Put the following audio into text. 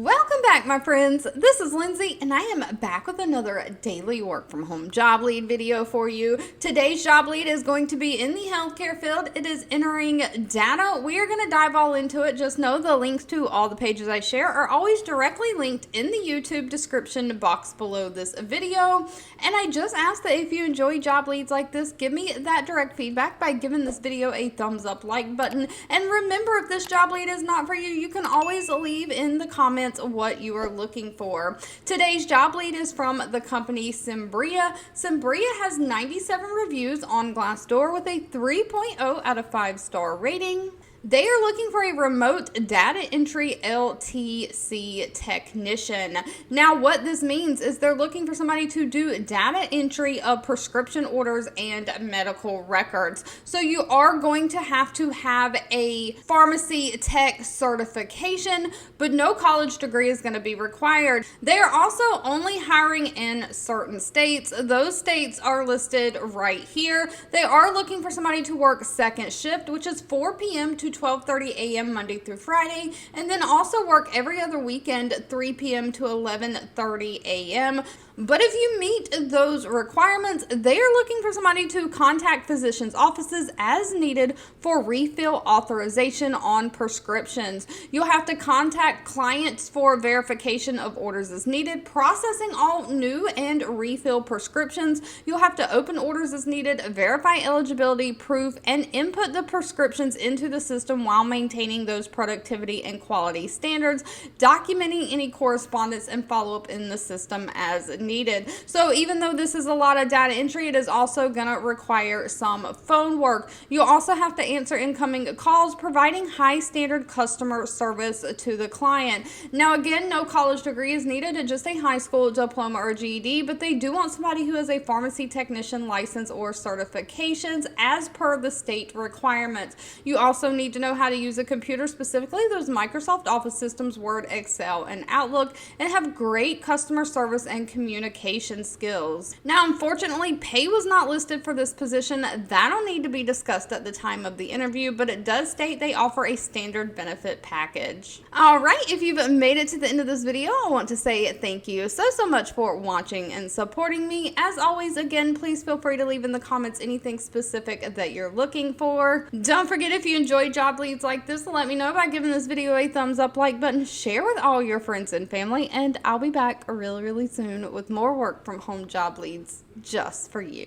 Welcome back, my friends. This is Lindsay, and I am back with another daily work from home job lead video for you. Today's job lead is going to be in the healthcare field. It is entering data. We are going to dive all into it. Just know the links to all the pages I share are always directly linked in the YouTube description box below this video. And I just ask that if you enjoy job leads like this, give me that direct feedback by giving this video a thumbs up like button. And remember, if this job lead is not for you, you can always leave in the comments what you are looking for. Today's job lead is from the company Symbria. Symbria has 97 reviews on Glassdoor with a 3.0 out of 5-star rating. They are looking for a remote data entry LTC technician. Now, what this means is they're looking for somebody to do data entry of prescription orders and medical records. So you are going to have a pharmacy tech certification, but no college degree is going to be required. They are also only hiring in certain states. Those states are listed right here. They are looking for somebody to work second shift, which is 4 p.m. to 12:30 a.m. Monday through Friday, and then also work every other weekend 3 p.m. to 11:30 a.m. But if you meet those requirements, they are looking for somebody to contact physicians' offices as needed for refill authorization on prescriptions. You'll have to contact clients for verification of orders as needed, processing all new and refill prescriptions. You'll have to open orders as needed, verify eligibility proof, and input the prescriptions into the system while maintaining those productivity and quality standards, documenting any correspondence and follow-up in the system as needed. So even though this is a lot of data entry, it is also going to require some phone work. You'll also have to answer incoming calls, providing high standard customer service to the client. Now again, no college degree is needed, just a high school diploma or GED, but they do want somebody who has a pharmacy technician license or certifications as per the state requirements. You also need to know how to use a computer, specifically those Microsoft Office systems, Word, Excel, and Outlook, and have great customer service and communication skills. Now, unfortunately, pay was not listed for this position. That'll need to be discussed at the time of the interview, but it does state they offer a standard benefit package. All right, if you've made it to the end of this video, I want to say thank you so much for watching and supporting me. As always, again, please feel free to leave in the comments anything specific that you're looking for. Don't forget, if you enjoy job leads like this, let me know by giving this video a thumbs up like button, share with all your friends and family, and I'll be back really soon with more work from home job leads just for you.